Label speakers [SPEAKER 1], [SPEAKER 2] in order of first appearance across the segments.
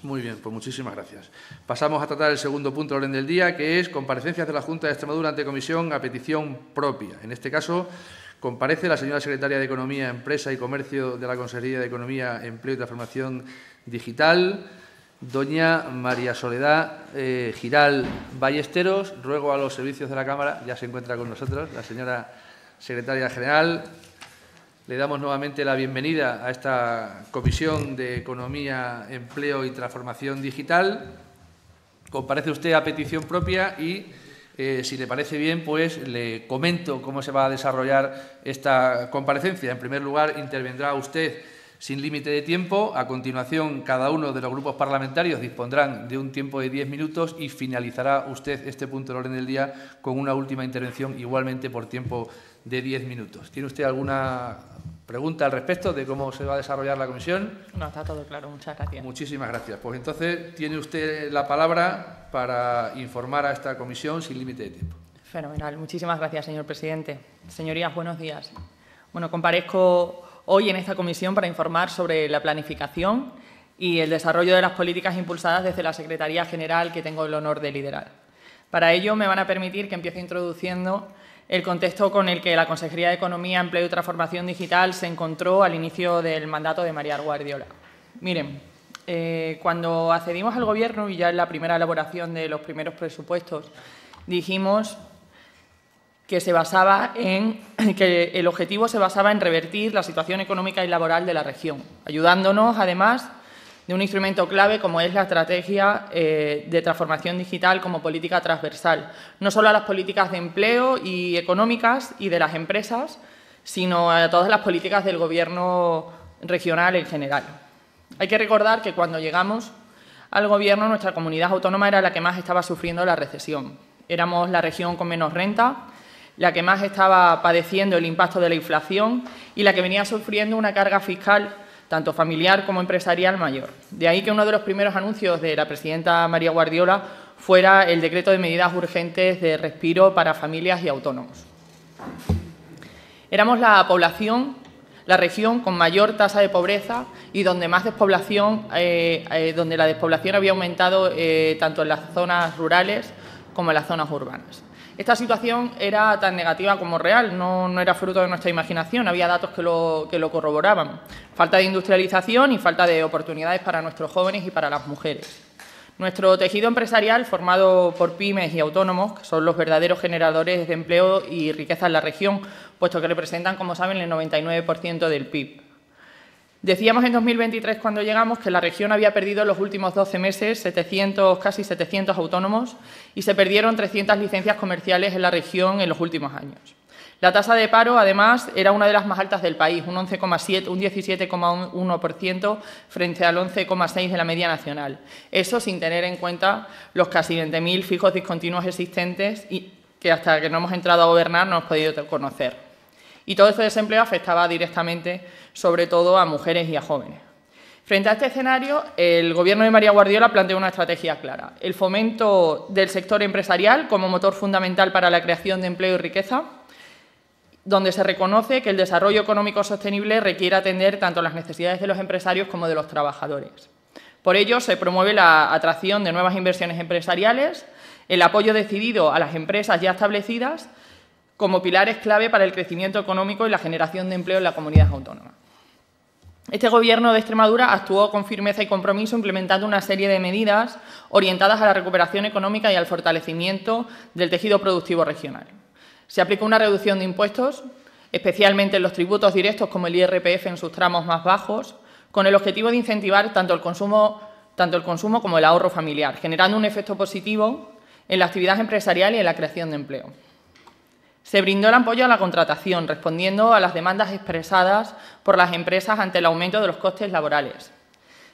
[SPEAKER 1] Muy bien, pues muchísimas gracias. Pasamos a tratar el segundo punto del orden del día, que es comparecencias de la Junta de Extremadura ante comisión a petición propia. En este caso, comparece la señora secretaria de Economía, Empresa y Comercio de la Consejería de Economía, Empleo y Transformación Digital, doña María Soledad Giral Ballesteros. Ruego a los servicios de la Cámara, ya se encuentra con nosotros la señora secretaria general. Le damos nuevamente la bienvenida a esta Comisión de Economía, Empleo y Transformación Digital. Comparece usted a petición propia y, si le parece bien, pues le comento cómo se va a desarrollar esta comparecencia. En primer lugar, intervendrá usted sin límite de tiempo. A continuación, cada uno de los grupos parlamentarios dispondrán de un tiempo de 10 minutos y finalizará usted este punto del orden del día con una última intervención, igualmente por tiempo de 10 minutos. ¿Tiene usted alguna pregunta al respecto de cómo se va a desarrollar la comisión?
[SPEAKER 2] No, está todo claro. Muchas gracias.
[SPEAKER 1] Muchísimas gracias. Pues entonces tiene usted la palabra para informar a esta comisión sin límite de tiempo.
[SPEAKER 2] Fenomenal. Muchísimas gracias, señor presidente. Señorías, buenos días. Bueno, comparezco hoy en esta comisión para informar sobre la planificación y el desarrollo de las políticas impulsadas desde la Secretaría General que tengo el honor de liderar. Para ello, me van a permitir que empiece introduciendo el contexto con el que la Consejería de Economía, Empleo y Transformación Digital se encontró al inicio del mandato de María Guardiola. Miren, cuando accedimos al Gobierno y ya en la primera elaboración de los primeros presupuestos dijimos que el objetivo se basaba en revertir la situación económica y laboral de la región, ayudándonos, además, de un instrumento clave como es la estrategia de transformación digital como política transversal, no solo a las políticas de empleo y económicas y de las empresas, sino a todas las políticas del Gobierno regional en general. Hay que recordar que cuando llegamos al Gobierno, nuestra comunidad autónoma era la que más estaba sufriendo la recesión. Éramos la región con menos renta, la que más estaba padeciendo el impacto de la inflación y la que venía sufriendo una carga fiscal tanto familiar como empresarial mayor. De ahí que uno de los primeros anuncios de la presidenta María Guardiola fuera el decreto de medidas urgentes de respiro para familias y autónomos. Éramos la región con mayor tasa de pobreza y donde más despoblación, donde la despoblación había aumentado tanto en las zonas rurales como en las zonas urbanas. Esta situación era tan negativa como real, no era fruto de nuestra imaginación, había datos que lo corroboraban. Falta de industrialización y falta de oportunidades para nuestros jóvenes y para las mujeres. Nuestro tejido empresarial, formado por pymes y autónomos, que son los verdaderos generadores de empleo y riqueza en la región, puesto que representan, como saben, el 99% del PIB. Decíamos en 2023, cuando llegamos, que la región había perdido en los últimos 12 meses casi 700 autónomos y se perdieron 300 licencias comerciales en la región en los últimos años. La tasa de paro, además, era una de las más altas del país, un 17,1% frente al 11,6% de la media nacional. Eso sin tener en cuenta los casi 20.000 fijos discontinuos existentes y que hasta que no hemos entrado a gobernar no hemos podido conocer. Y todo este desempleo afectaba directamente, sobre todo, a mujeres y a jóvenes. Frente a este escenario, el Gobierno de María Guardiola planteó una estrategia clara: el fomento del sector empresarial como motor fundamental para la creación de empleo y riqueza, donde se reconoce que el desarrollo económico sostenible requiere atender tanto las necesidades de los empresarios como de los trabajadores. Por ello, se promueve la atracción de nuevas inversiones empresariales, el apoyo decidido a las empresas ya establecidas como pilares clave para el crecimiento económico y la generación de empleo en la comunidad autónoma. Este Gobierno de Extremadura actuó con firmeza y compromiso implementando una serie de medidas orientadas a la recuperación económica y al fortalecimiento del tejido productivo regional. Se aplicó una reducción de impuestos, especialmente en los tributos directos como el IRPF en sus tramos más bajos, con el objetivo de incentivar tanto el consumo como el ahorro familiar, generando un efecto positivo en la actividad empresarial y en la creación de empleo. Se brindó el apoyo a la contratación, respondiendo a las demandas expresadas por las empresas ante el aumento de los costes laborales.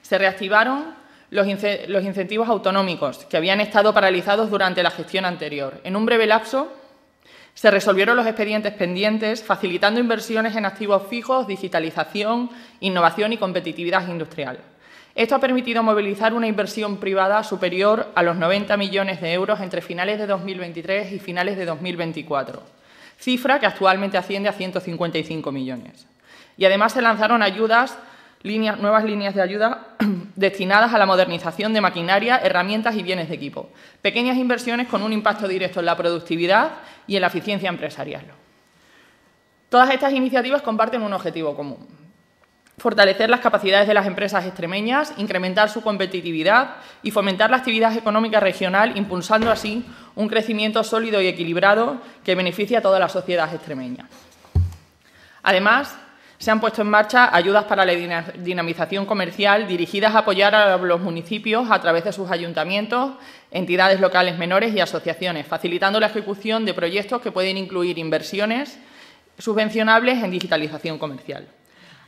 [SPEAKER 2] Se reactivaron los incentivos autonómicos, que habían estado paralizados durante la gestión anterior. En un breve lapso, se resolvieron los expedientes pendientes, facilitando inversiones en activos fijos, digitalización, innovación y competitividad industrial. Esto ha permitido movilizar una inversión privada superior a los 90 millones de euros entre finales de 2023 y finales de 2024. Cifra que actualmente asciende a 155 millones. Y además se lanzaron ayudas nuevas líneas de ayuda destinadas a la modernización de maquinaria, herramientas y bienes de equipo. Pequeñas inversiones con un impacto directo en la productividad y en la eficiencia empresarial. Todas estas iniciativas comparten un objetivo común: fortalecer las capacidades de las empresas extremeñas, incrementar su competitividad y fomentar la actividad económica regional, impulsando así un crecimiento sólido y equilibrado que beneficie a toda la sociedad extremeña. Además, se han puesto en marcha ayudas para la dinamización comercial dirigidas a apoyar a los municipios a través de sus ayuntamientos, entidades locales menores y asociaciones, facilitando la ejecución de proyectos que pueden incluir inversiones subvencionables en digitalización comercial.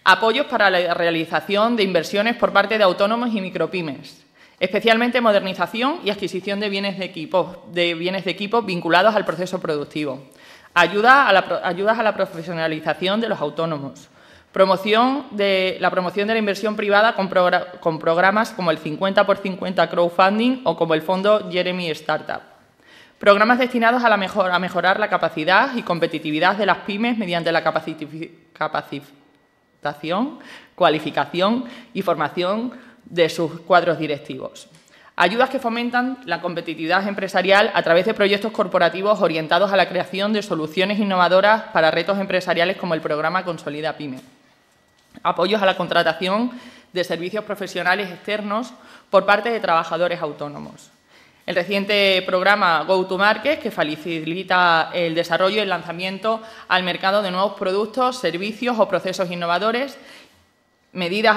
[SPEAKER 2] Apoyos para la realización de inversiones por parte de autónomos y micropymes, especialmente modernización y adquisición de bienes de equipo vinculados al proceso productivo. Ayudas a la profesionalización de los autónomos. La promoción de la inversión privada con programas como el 50x50 crowdfunding o como el fondo Jeremy Startup. Programas destinados a mejorar la capacidad y competitividad de las pymes mediante la capacitación, cualificación y formación de sus cuadros directivos. Ayudas que fomentan la competitividad empresarial a través de proyectos corporativos orientados a la creación de soluciones innovadoras para retos empresariales como el programa Consolida Pyme. Apoyos a la contratación de servicios profesionales externos por parte de trabajadores autónomos. El reciente programa Go-to-Market, que facilita el desarrollo y el lanzamiento al mercado de nuevos productos, servicios o procesos innovadores. Medidas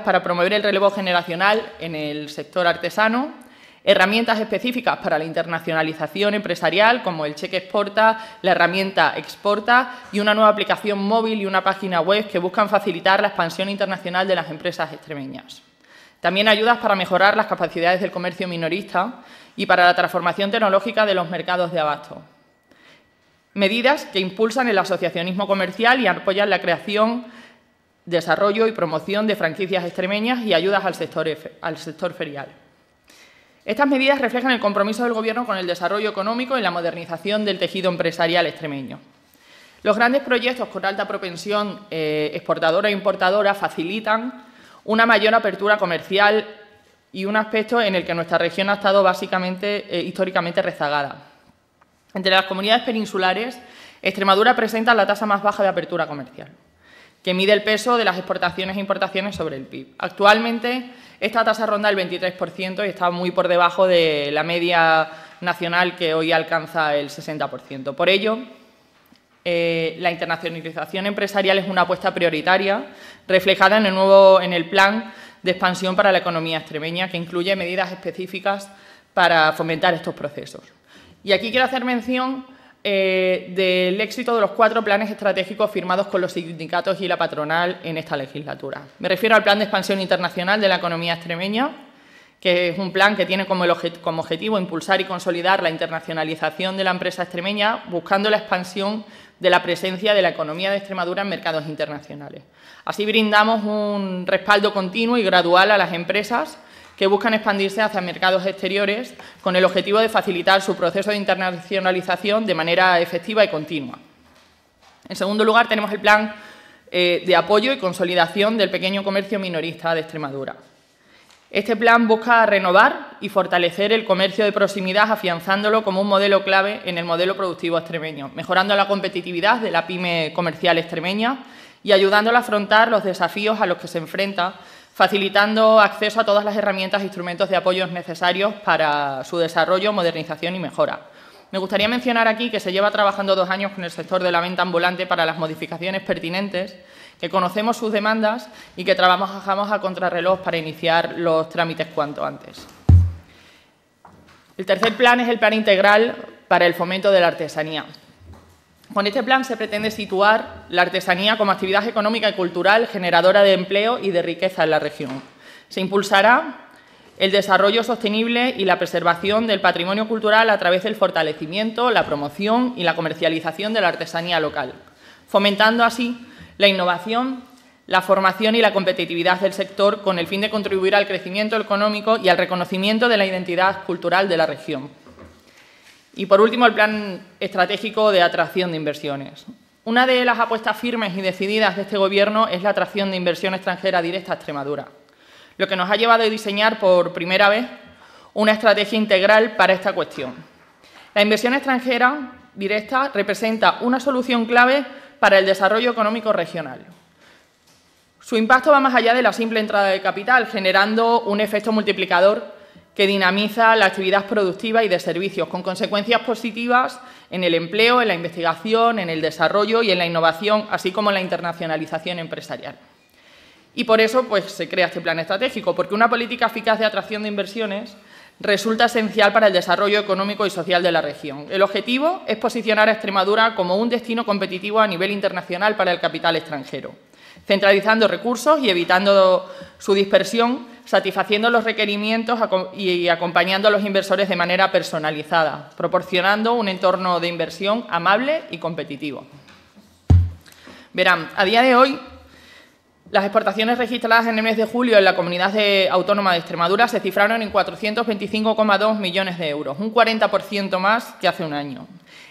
[SPEAKER 2] para promover el relevo generacional en el sector artesano. Herramientas específicas para la internacionalización empresarial, como el cheque exporta, la herramienta exporta y una nueva aplicación móvil y una página web que buscan facilitar la expansión internacional de las empresas extremeñas. También ayudas para mejorar las capacidades del comercio minorista y para la transformación tecnológica de los mercados de abasto. Medidas que impulsan el asociacionismo comercial y apoyan la creación, desarrollo y promoción de franquicias extremeñas y ayudas al sector ferial. Estas medidas reflejan el compromiso del Gobierno con el desarrollo económico y la modernización del tejido empresarial extremeño. Los grandes proyectos con alta propensión exportadora e importadora facilitan una mayor apertura comercial y un aspecto en el que nuestra región ha estado históricamente rezagada. Entre las comunidades peninsulares, Extremadura presenta la tasa más baja de apertura comercial, que mide el peso de las exportaciones e importaciones sobre el PIB. Actualmente, esta tasa ronda el 23% y está muy por debajo de la media nacional, que hoy alcanza el 60%. Por ello, la internacionalización empresarial es una apuesta prioritaria, reflejada en el Plan de Expansión para la Economía Extremeña, que incluye medidas específicas para fomentar estos procesos. Y aquí quiero hacer mención del éxito de los 4 planes estratégicos firmados con los sindicatos y la patronal en esta legislatura. Me refiero al Plan de Expansión Internacional de la Economía Extremeña, que es un plan que tiene como objetivo impulsar y consolidar la internacionalización de la empresa extremeña, buscando la expansión de la presencia de la economía de Extremadura en mercados internacionales. Así brindamos un respaldo continuo y gradual a las empresas que buscan expandirse hacia mercados exteriores con el objetivo de facilitar su proceso de internacionalización de manera efectiva y continua. En segundo lugar, tenemos el plan de apoyo y consolidación del pequeño comercio minorista de Extremadura. Este plan busca renovar y fortalecer el comercio de proximidad, afianzándolo como un modelo clave en el modelo productivo extremeño, mejorando la competitividad de la pyme comercial extremeña y ayudándola a afrontar los desafíos a los que se enfrenta, facilitando acceso a todas las herramientas e instrumentos de apoyo necesarios para su desarrollo, modernización y mejora. Me gustaría mencionar aquí que se lleva trabajando 2 años con el sector de la venta ambulante para las modificaciones pertinentes, que conocemos sus demandas y que trabajamos a contrarreloj para iniciar los trámites cuanto antes. El tercer plan es el Plan Integral para el Fomento de la Artesanía. Con este plan se pretende situar la artesanía como actividad económica y cultural generadora de empleo y de riqueza en la región. Se impulsará el desarrollo sostenible y la preservación del patrimonio cultural a través del fortalecimiento, la promoción y la comercialización de la artesanía local, fomentando así la innovación, la formación y la competitividad del sector con el fin de contribuir al crecimiento económico y al reconocimiento de la identidad cultural de la región. Y, por último, el Plan Estratégico de Atracción de Inversiones. Una de las apuestas firmes y decididas de este Gobierno es la atracción de inversión extranjera directa a Extremadura, lo que nos ha llevado a diseñar por primera vez una estrategia integral para esta cuestión. La inversión extranjera directa representa una solución clave para el desarrollo económico regional. Su impacto va más allá de la simple entrada de capital, generando un efecto multiplicador que dinamiza la actividad productiva y de servicios, con consecuencias positivas en el empleo, en la investigación, en el desarrollo y en la innovación, así como en la internacionalización empresarial. Y por eso pues, se crea este plan estratégico, porque una política eficaz de atracción de inversiones resulta esencial para el desarrollo económico y social de la región. El objetivo es posicionar a Extremadura como un destino competitivo a nivel internacional para el capital extranjero, centralizando recursos y evitando su dispersión, satisfaciendo los requerimientos y acompañando a los inversores de manera personalizada, proporcionando un entorno de inversión amable y competitivo. Verán, a día de hoy, las exportaciones registradas en el mes de julio en la Comunidad Autónoma de Extremadura se cifraron en 425,2 millones de euros, un 40% más que hace un año.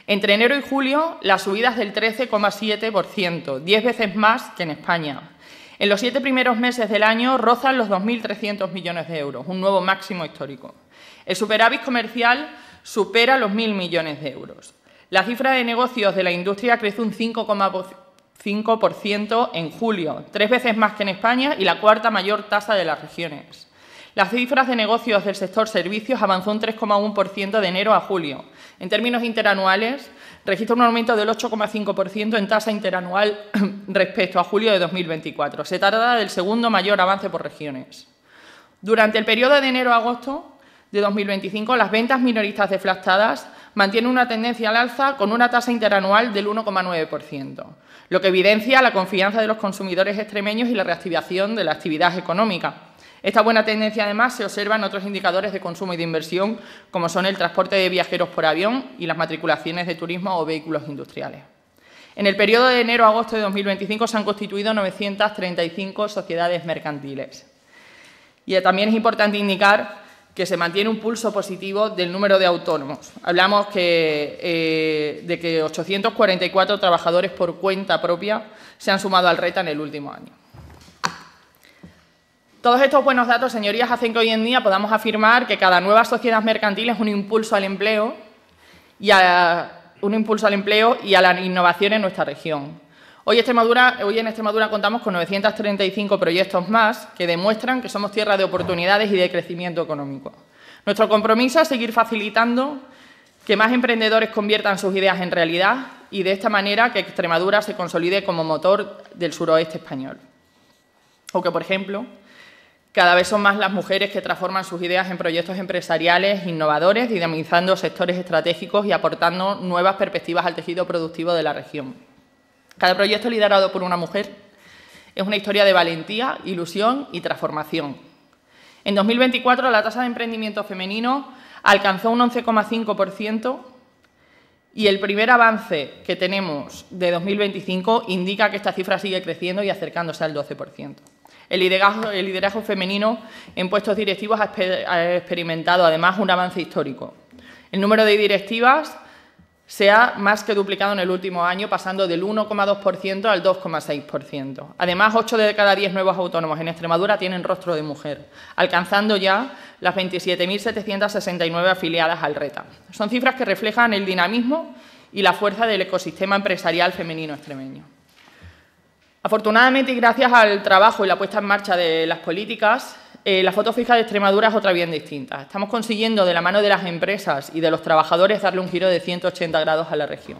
[SPEAKER 2] Entre enero y julio, las subidas del 13,7%, 10 veces más que en España. En los 7 primeros meses del año rozan los 2.300 millones de euros, un nuevo máximo histórico. El superávit comercial supera los 1.000 millones de euros. La cifra de negocios de la industria crece un 5,5% en julio, 3 veces más que en España y la cuarta mayor tasa de las regiones. Las cifras de negocios del sector servicios avanzó un 3,1% de enero a julio. En términos interanuales, registra un aumento del 8,5% en tasa interanual respecto a julio de 2024. Se trata del segundo mayor avance por regiones. Durante el periodo de enero a agosto de 2025, las ventas minoristas deflactadas mantienen una tendencia al alza con una tasa interanual del 1,9%, lo que evidencia la confianza de los consumidores extremeños y la reactivación de la actividad económica. Esta buena tendencia, además, se observa en otros indicadores de consumo y de inversión, como son el transporte de viajeros por avión y las matriculaciones de turismo o vehículos industriales. En el periodo de enero a agosto de 2025 se han constituido 935 sociedades mercantiles. Y también es importante indicar que se mantiene un pulso positivo del número de autónomos. Hablamos de que 844 trabajadores por cuenta propia se han sumado al RETA en el último año. Todos estos buenos datos, señorías, hacen que hoy en día podamos afirmar que cada nueva sociedad mercantil es un impulso al empleo y a la innovación en nuestra región. Hoy en Extremadura contamos con 935 proyectos más que demuestran que somos tierra de oportunidades y de crecimiento económico. Nuestro compromiso es seguir facilitando que más emprendedores conviertan sus ideas en realidad y de esta manera que Extremadura se consolide como motor del suroeste español. O que, por ejemplo, cada vez son más las mujeres que transforman sus ideas en proyectos empresariales innovadores, dinamizando sectores estratégicos y aportando nuevas perspectivas al tejido productivo de la región. Cada proyecto liderado por una mujer es una historia de valentía, ilusión y transformación. En 2024, la tasa de emprendimiento femenino alcanzó un 11,5% y el primer avance que tenemos de 2025 indica que esta cifra sigue creciendo y acercándose al 12%. El liderazgo femenino en puestos directivos ha experimentado, además, un avance histórico. El número de directivas se ha más que duplicado en el último año, pasando del 1,2% al 2,6%. Además, 8 de cada 10 nuevos autónomos en Extremadura tienen rostro de mujer, alcanzando ya las 27.769 afiliadas al RETA. Son cifras que reflejan el dinamismo y la fuerza del ecosistema empresarial femenino extremeño. Afortunadamente, y gracias al trabajo y la puesta en marcha de las políticas, la foto fija de Extremadura es otra bien distinta. Estamos consiguiendo, de la mano de las empresas y de los trabajadores, darle un giro de 180 grados a la región.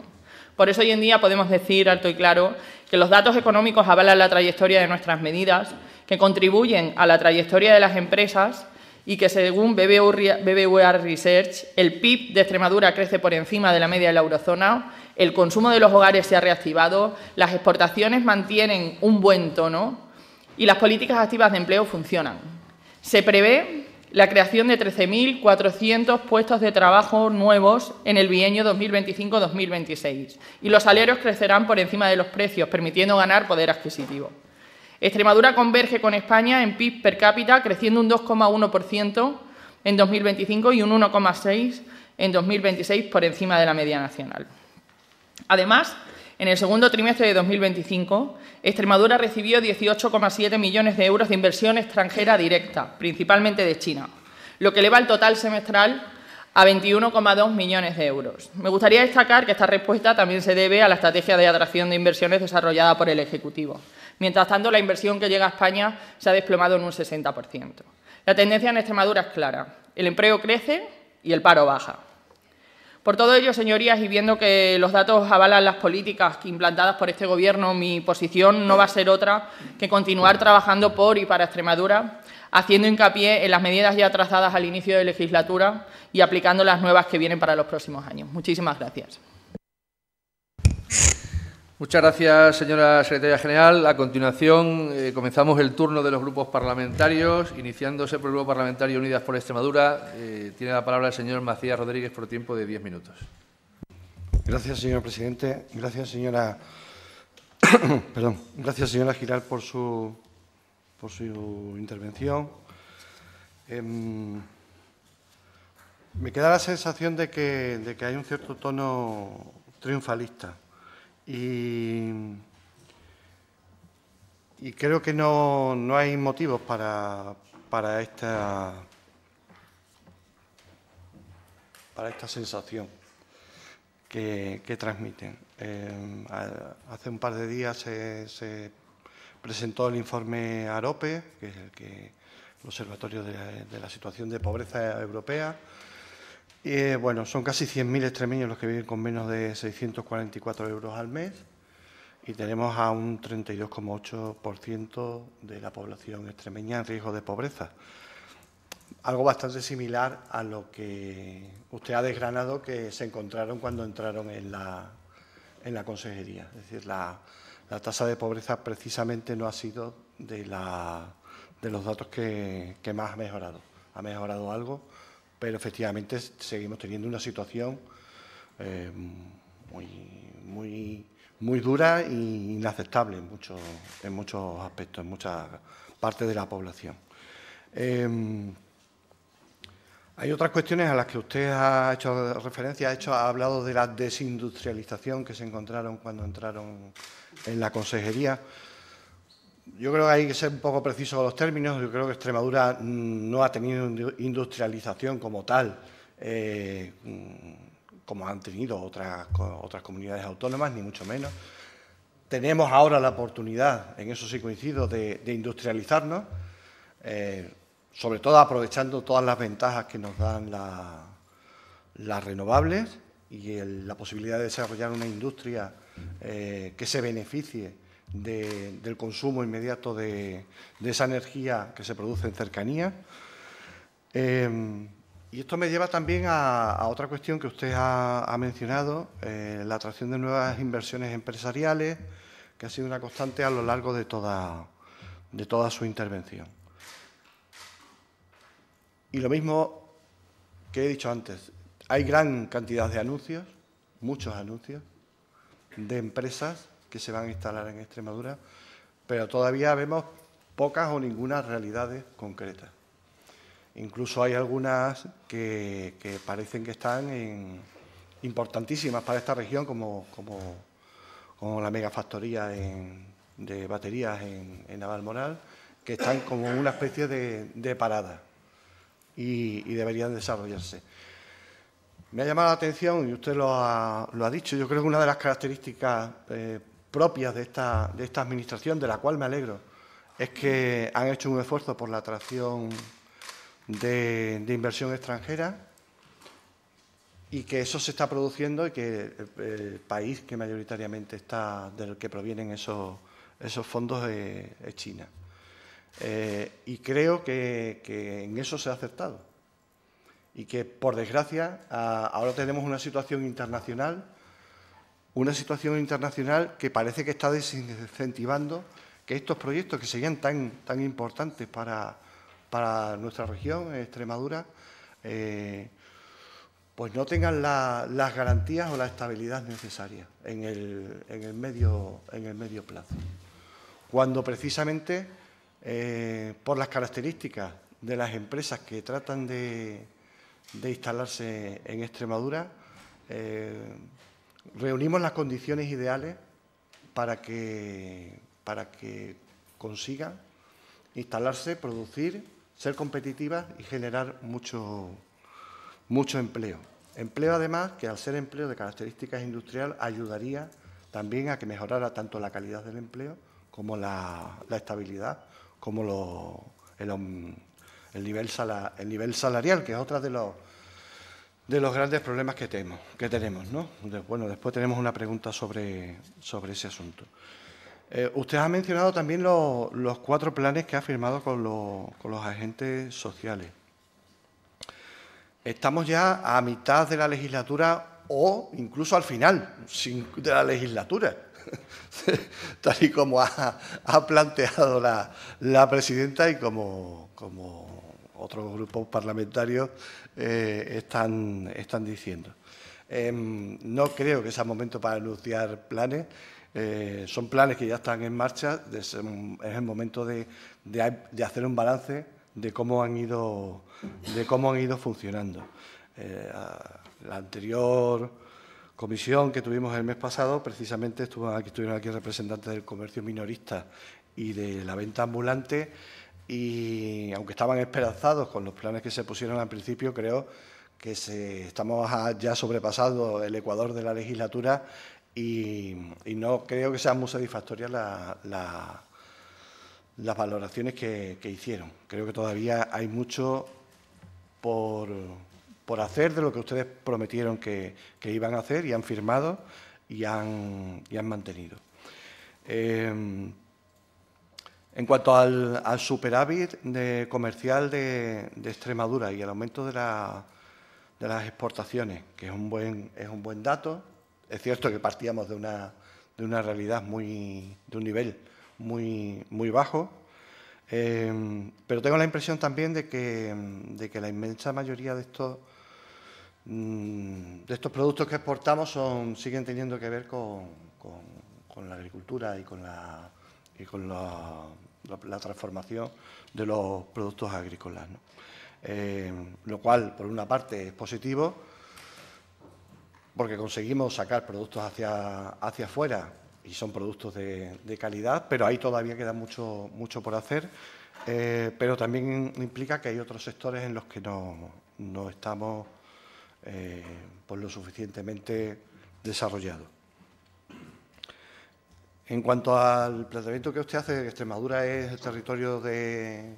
[SPEAKER 2] Por eso, hoy en día podemos decir alto y claro que los datos económicos avalan la trayectoria de nuestras medidas, que contribuyen a la trayectoria de las empresas y que, según BBVA Research, el PIB de Extremadura crece por encima de la media de la eurozona, el consumo de los hogares se ha reactivado, las exportaciones mantienen un buen tono y las políticas activas de empleo funcionan. Se prevé la creación de 13.400 puestos de trabajo nuevos en el bienio 2025-2026 y los salarios crecerán por encima de los precios, permitiendo ganar poder adquisitivo. Extremadura converge con España en PIB per cápita, creciendo un 2,1% en 2025 y un 1,6% en 2026 por encima de la media nacional. Además, En el segundo trimestre de 2025, Extremadura recibió 18,7 millones de euros de inversión extranjera directa, principalmente de China, lo que eleva el total semestral a 21,2 millones de euros. Me gustaría destacar que esta respuesta también se debe a la estrategia de atracción de inversiones desarrollada por el Ejecutivo. Mientras tanto, la inversión que llega a España se ha desplomado en un 60%. La tendencia en Extremadura es clara. El empleo crece y el paro baja. Por todo ello, señorías, y viendo que los datos avalan las políticas implantadas por este Gobierno, mi posición no va a ser otra que continuar trabajando por y para Extremadura, haciendo hincapié en las medidas ya trazadas al inicio de legislatura y aplicando las nuevas que vienen para los próximos años. Muchísimas gracias.
[SPEAKER 1] Muchas gracias, señora secretaria general. A continuación, comenzamos el turno de los grupos parlamentarios. Iniciándose por el Grupo Parlamentario Unidas por Extremadura, tiene la palabra el señor Macías Rodríguez por tiempo de 10 minutos.
[SPEAKER 3] Gracias, señor presidente. Gracias, señora Gracias, señora Giral, por su intervención. Me queda la sensación de que hay un cierto tono triunfalista y creo que no hay motivos para esta sensación que transmiten. Hace un par de días se presentó el informe AROPE, que es el Observatorio de la Situación de Pobreza Europea. Y, bueno, son casi 100.000 extremeños los que viven con menos de 644 euros al mes y tenemos a un 32,8% de la población extremeña en riesgo de pobreza. Algo bastante similar a lo que usted ha desgranado que se encontraron cuando entraron en la consejería. Es decir, la tasa de pobreza precisamente no ha sido de los datos que más ha mejorado. Ha mejorado algo, pero efectivamente seguimos teniendo una situación muy dura e inaceptable en muchos aspectos, en muchas partes de la población. Hay otras cuestiones a las que usted ha hecho referencia, ha hablado de la desindustrialización que se encontraron cuando entraron en la consejería. Yo creo que hay que ser un poco preciso con los términos. Yo creo que Extremadura no ha tenido industrialización como tal, como han tenido otras comunidades autónomas, ni mucho menos. Tenemos ahora la oportunidad, en eso sí coincido, de industrializarnos, sobre todo aprovechando todas las ventajas que nos dan las renovables y la posibilidad de desarrollar una industria que se beneficie del consumo inmediato de esa energía que se produce en cercanía. Y esto me lleva también a otra cuestión que usted ha mencionado, la atracción de nuevas inversiones empresariales, que ha sido una constante a lo largo de toda su intervención. Y lo mismo que he dicho antes, hay gran cantidad de anuncios, muchos anuncios, de empresas que se van a instalar en Extremadura, pero todavía vemos pocas o ninguna realidades concretas. Incluso hay algunas que parecen que están importantísimas para esta región, como la megafactoría de baterías en Navalmoral, que están como una especie de parada y deberían desarrollarse. Me ha llamado la atención, y usted lo ha dicho, yo creo que una de las características propias de esta Administración, de la cual me alegro, es que han hecho un esfuerzo por la atracción de inversión extranjera y que eso se está produciendo y que el país que mayoritariamente del que provienen esos fondos es China. Y creo que en eso se ha acertado y que, por desgracia, ahora tenemos una situación internacional que parece que está desincentivando que estos proyectos que serían tan importantes para nuestra región, Extremadura, pues no tengan las garantías o la estabilidad necesarias en el medio plazo. Cuando precisamente, por las características de las empresas que tratan de instalarse en Extremadura, reunimos las condiciones ideales para que consigan instalarse, producir, ser competitivas y generar mucho empleo. Empleo, además, que al ser empleo de características industriales ayudaría también a que mejorara tanto la calidad del empleo como la estabilidad, como el nivel salarial, que es otra de los grandes problemas que tenemos, ¿no? Bueno, después tenemos una pregunta sobre ese asunto. Usted ha mencionado también los 4 planes que ha firmado con los agentes sociales. Estamos ya a mitad de la legislatura o incluso al final de la legislatura, tal y como ha planteado la presidenta y como otros grupos parlamentarios están diciendo. No creo que sea momento para anunciar planes. Son planes que ya están en marcha. Es el momento de hacer un balance de cómo han ido funcionando. La anterior comisión que tuvimos el mes pasado, precisamente estuvieron aquí representantes del comercio minorista y de la venta ambulante, y aunque estaban esperanzados con los planes que se pusieron al principio, creo que estamos ya sobrepasando el ecuador de la legislatura y no creo que sean muy satisfactorias las valoraciones que hicieron. Creo que todavía hay mucho por hacer de lo que ustedes prometieron que iban a hacer y han firmado y han mantenido. En cuanto al superávit comercial de Extremadura y el aumento de las exportaciones, que es un buen dato, es cierto que partíamos de una realidad de un nivel muy bajo, pero tengo la impresión también de que la inmensa mayoría de estos productos que exportamos siguen teniendo que ver con la agricultura y con la transformación de los productos agrícolas, ¿no? Lo cual, por una parte, es positivo, porque conseguimos sacar productos hacia afuera y son productos de calidad, pero ahí todavía queda mucho por hacer, pero también implica que hay otros sectores en los que no estamos pues lo suficientemente desarrollados. En cuanto al planteamiento que usted hace de que Extremadura es el territorio de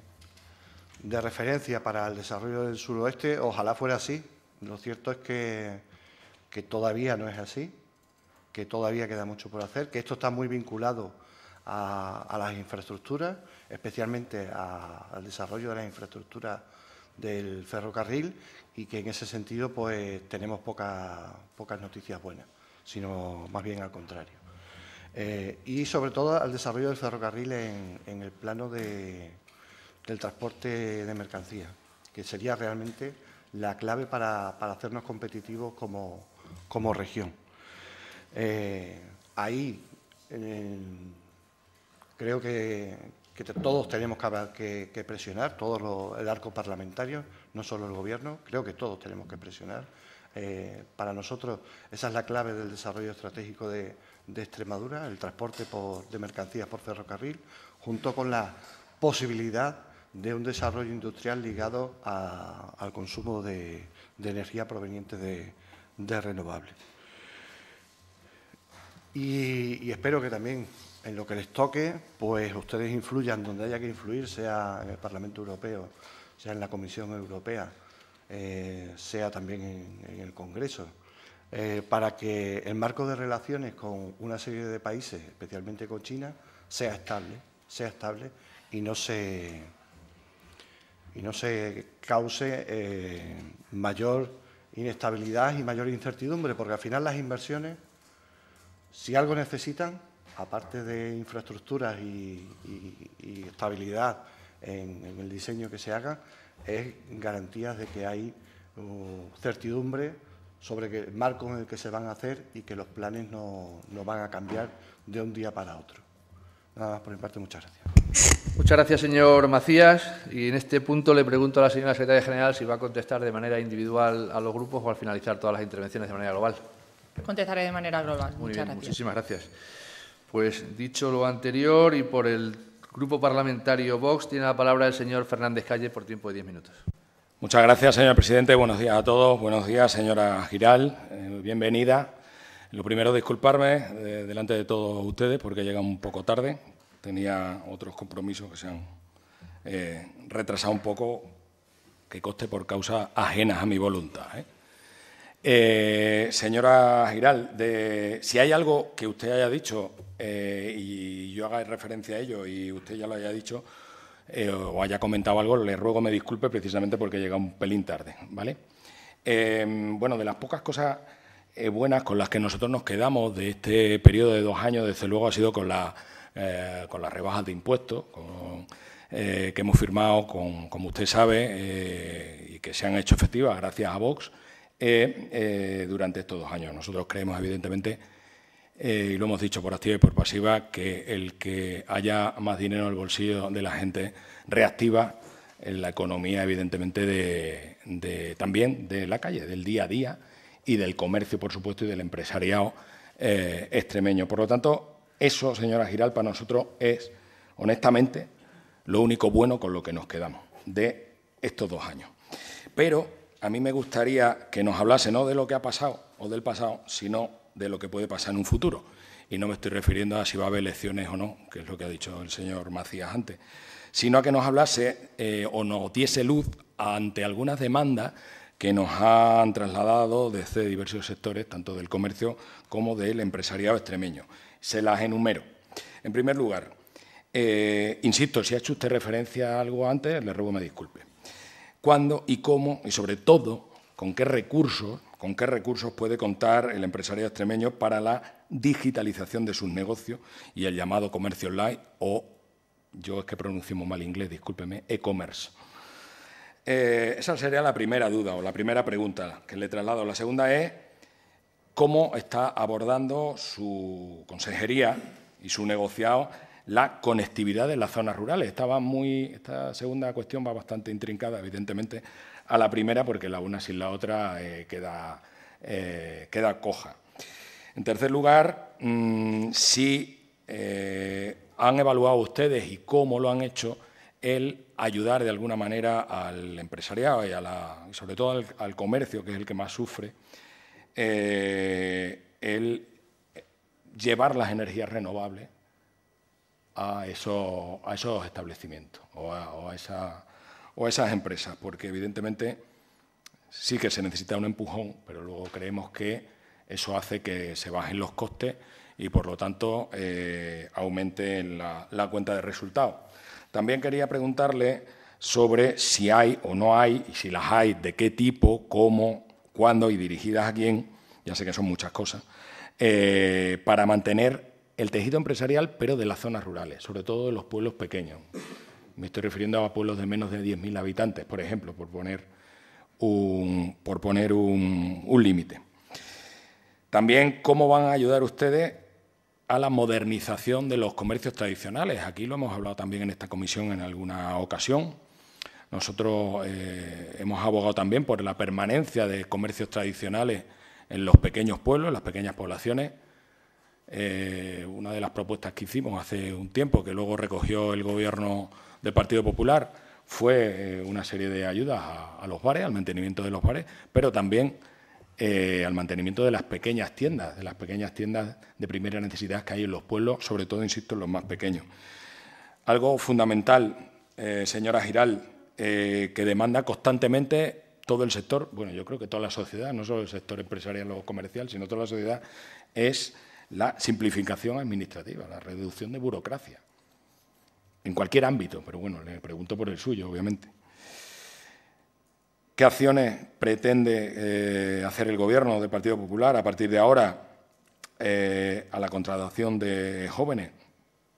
[SPEAKER 3] referencia para el desarrollo del suroeste, ojalá fuera así. Lo cierto es que todavía no es así, que todavía queda mucho por hacer, que esto está muy vinculado a las infraestructuras, especialmente al desarrollo de las infraestructuras del ferrocarril, y que en ese sentido pues tenemos pocas noticias buenas, sino más bien al contrario. Y sobre todo al desarrollo del ferrocarril en el plano del transporte de mercancías, que sería realmente la clave para hacernos competitivos como región. Ahí creo que todos tenemos que presionar, todo el arco parlamentario, no solo el Gobierno, creo que todos tenemos que presionar. Para nosotros esa es la clave del desarrollo estratégico de Extremadura, el transporte de mercancías por ferrocarril, junto con la posibilidad de un desarrollo industrial ligado al consumo de energía proveniente de renovables. Y espero que también en lo que les toque, pues ustedes influyan donde haya que influir, sea en el Parlamento Europeo, sea en la Comisión Europea, sea también en el Congreso, para que el marco de relaciones con una serie de países, especialmente con China, sea estable y no se cause mayor inestabilidad y mayor incertidumbre, porque al final las inversiones, si algo necesitan, aparte de infraestructuras y estabilidad en el diseño que se haga, es garantías de que hay certidumbre sobre el marco en el que se van a hacer y que los planes no van a cambiar de un día para otro. Nada más por mi parte, muchas gracias.
[SPEAKER 1] Muchas gracias, señor Macías. Y en este punto le pregunto a la señora secretaria general si va a contestar de manera individual a los grupos o al finalizar todas las intervenciones de manera global.
[SPEAKER 2] Contestaré de manera global.
[SPEAKER 1] Muy bien, muchísimas gracias. Pues dicho lo anterior y por el Grupo Parlamentario Vox, tiene la palabra el señor Fernández Calle por tiempo de 10 minutos.
[SPEAKER 4] Muchas gracias, señor presidente. Buenos días a todos. Buenos días, señora Giral. Bienvenida. Lo primero, disculparme delante de todos ustedes porque llegan un poco tarde. Tenía otros compromisos que se han retrasado un poco, que conste por causas ajenas a mi voluntad. Señora Giral, si hay algo que usted haya dicho y yo haga referencia a ello y usted ya lo haya dicho o haya comentado algo, le ruego me disculpe precisamente porque llega un pelín tarde, ¿vale? Bueno, de las pocas cosas buenas con las que nosotros nos quedamos de este periodo de 2 años, desde luego, ha sido con las rebajas de impuestos que hemos firmado, como usted sabe, y que se han hecho efectivas gracias a Vox durante estos 2 años. Nosotros creemos, evidentemente, y lo hemos dicho por activa y por pasiva, que el que haya más dinero en el bolsillo de la gente reactiva la economía, evidentemente, también de la calle, del día a día y del comercio, por supuesto, y del empresariado extremeño. Por lo tanto, eso, señora Giral, para nosotros es, honestamente, lo único bueno con lo que nos quedamos de estos 2 años. Pero a mí me gustaría que nos hablase no de lo que ha pasado o del pasado, sino de lo que puede pasar en un futuro. Y no me estoy refiriendo a si va a haber elecciones o no, que es lo que ha dicho el señor Macías antes, sino a que nos hablase o nos diese luz ante algunas demandas que nos han trasladado desde diversos sectores, tanto del comercio como del empresariado extremeño. Se las enumero. En primer lugar, insisto, si ha hecho usted referencia a algo antes, le ruego me disculpe. ¿Cuándo y cómo, y sobre todo, con qué recursos puede contar el empresariado extremeño para la digitalización de sus negocios y el llamado comercio online o, yo es que pronuncio muy mal inglés, discúlpeme, e-commerce? Esa sería la primera duda o la primera pregunta que le traslado. La segunda es cómo está abordando su consejería y su negociado la conectividad de las zonas rurales. Esta segunda cuestión va bastante intrincada, evidentemente, a la primera, porque la una sin la otra queda coja. En tercer lugar, si han evaluado ustedes y cómo lo han hecho el ayudar de alguna manera al empresariado y sobre todo al comercio, que es el que más sufre, el llevar las energías renovables a esos establecimientos o a esas empresas, porque evidentemente sí que se necesita un empujón, pero luego creemos que eso hace que se bajen los costes y, por lo tanto, aumente la cuenta de resultados. También quería preguntarle sobre si hay o no hay, y si las hay, de qué tipo, cómo, cuándo y dirigidas a quién, ya sé que son muchas cosas, para mantener el tejido empresarial, pero de las zonas rurales, sobre todo de los pueblos pequeños. Me estoy refiriendo a pueblos de menos de 10.000 habitantes, por ejemplo, por poner un límite. También, ¿cómo van a ayudar ustedes a la modernización de los comercios tradicionales? Aquí lo hemos hablado también en esta comisión en alguna ocasión. Nosotros hemos abogado también por la permanencia de comercios tradicionales en los pequeños pueblos, en las pequeñas poblaciones. Una de las propuestas que hicimos hace un tiempo, que luego recogió el Gobierno del Partido Popular, fue una serie de ayudas a los bares, al mantenimiento de los bares, pero también al mantenimiento de las pequeñas tiendas de primera necesidad que hay en los pueblos, sobre todo, insisto, en los más pequeños. Algo fundamental, señora Giral, que demanda constantemente todo el sector, bueno, yo creo que toda la sociedad, no solo el sector empresarial o comercial, sino toda la sociedad, es la simplificación administrativa, la reducción de burocracia, en cualquier ámbito, pero bueno, le pregunto por el suyo, obviamente. ¿Qué acciones pretende hacer el Gobierno del Partido Popular a partir de ahora a la contratación de jóvenes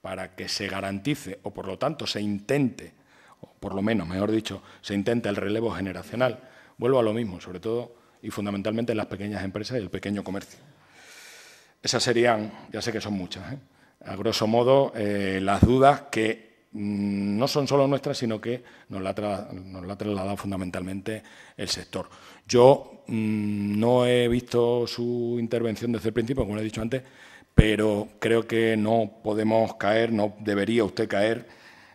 [SPEAKER 4] para que se garantice, o por lo tanto se intente, o por lo menos, mejor dicho, se intente el relevo generacional? Vuelvo a lo mismo, sobre todo y fundamentalmente en las pequeñas empresas y el pequeño comercio. Esas serían, ya sé que son muchas, a grosso modo, las dudas que no son solo nuestras, sino que nos la ha trasladado fundamentalmente el sector. Yo no he visto su intervención desde el principio, como le he dicho antes, pero creo que no podemos caer, no debería usted caer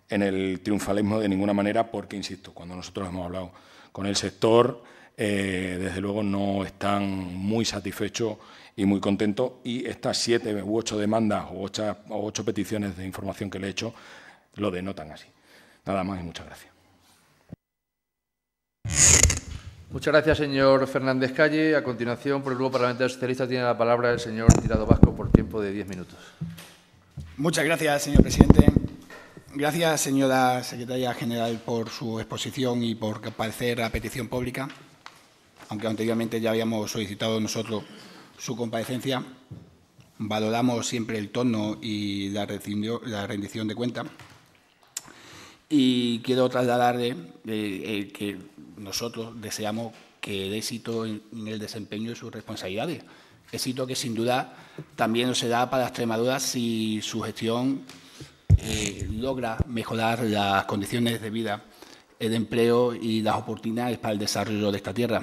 [SPEAKER 4] en el triunfalismo de ninguna manera, porque, insisto, cuando nosotros hemos hablado con el sector, desde luego no están muy satisfechos y muy contentos, y estas 7 u 8 demandas o 8 peticiones de información que le he hecho lo denotan así. Nada más y muchas gracias.
[SPEAKER 1] Muchas gracias, señor Fernández Calle. A continuación, por el Grupo Parlamentario Socialista, tiene la palabra el señor Tirado Vasco por tiempo de 10 minutos.
[SPEAKER 5] Muchas gracias, señor presidente. Gracias, señora secretaria general, por su exposición y por comparecer a petición pública, aunque anteriormente ya habíamos solicitado nosotros su comparecencia. Valoramos siempre el tono y la rendición de cuentas. Y quiero trasladarle que nosotros deseamos que el éxito en el desempeño de sus responsabilidades. Éxito que, sin duda, también se da para Extremadura si su gestión logra mejorar las condiciones de vida, el empleo y las oportunidades para el desarrollo de esta tierra.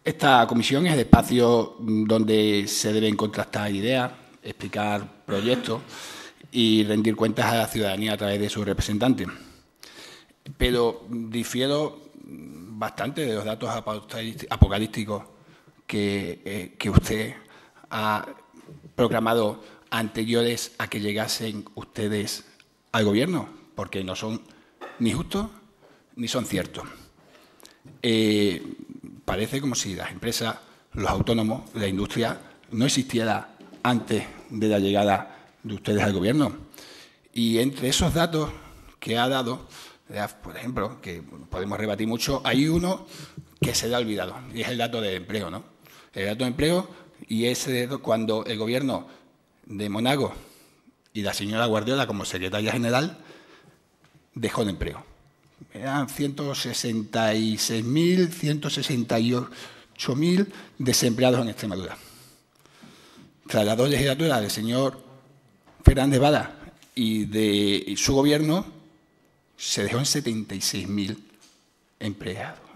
[SPEAKER 5] Esta comisión es el espacio donde se deben contrastar ideas, explicar proyectos y rendir cuentas a la ciudadanía a través de sus representantes. Pero difiero bastante de los datos apocalípticos que usted ha proclamado anteriores a que llegasen ustedes al Gobierno, porque no son ni justos ni son ciertos. Parece como si las empresas, los autónomos, la industria no existiera antes de la llegada de ustedes al Gobierno. Y entre esos datos que ha dado, por ejemplo, que podemos rebatir mucho, hay uno que se le ha olvidado, y es el dato de empleo, ¿no? El dato de empleo, y es cuando el Gobierno de Monago y la señora Guardiola, como secretaria general, dejó el empleo. Eran 166.000, 168.000 desempleados en Extremadura. Tras la 2 legislatura del señor Fernández Vara y de su Gobierno, se dejó en 76.000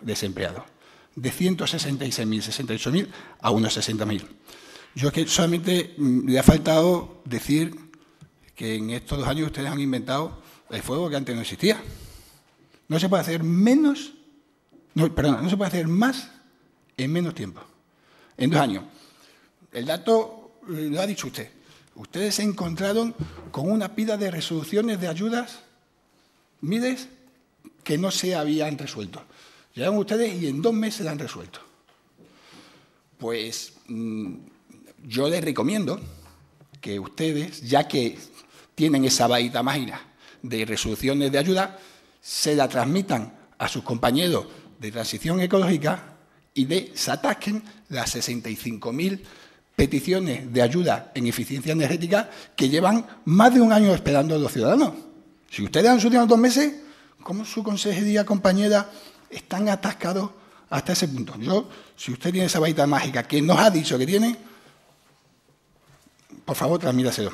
[SPEAKER 5] desempleados. De 166.000, 68.000 a unos 60.000. Yo es que solamente le ha faltado decir que en estos 2 años ustedes han inventado el fuego que antes no existía. No se puede hacer menos, no se puede hacer más en menos tiempo. En 2 años. El dato lo ha dicho usted. Ustedes se encontraron con una pila de resoluciones de ayudas, MIDES, que no se habían resuelto. Llegaron ustedes y en 2 meses la han resuelto. Pues yo les recomiendo que ustedes, ya que tienen esa varita mágica de resoluciones de ayuda, se la transmitan a sus compañeros de transición ecológica y se atasquen las 65.000 peticiones de ayuda en eficiencia energética que llevan más de 1 año esperando a los ciudadanos. Si ustedes han solucionado 2 meses, ¿cómo su consejería, compañera, están atascados hasta ese punto? Yo, si usted tiene esa varita mágica que nos ha dicho que tiene, por favor, transmítaselo.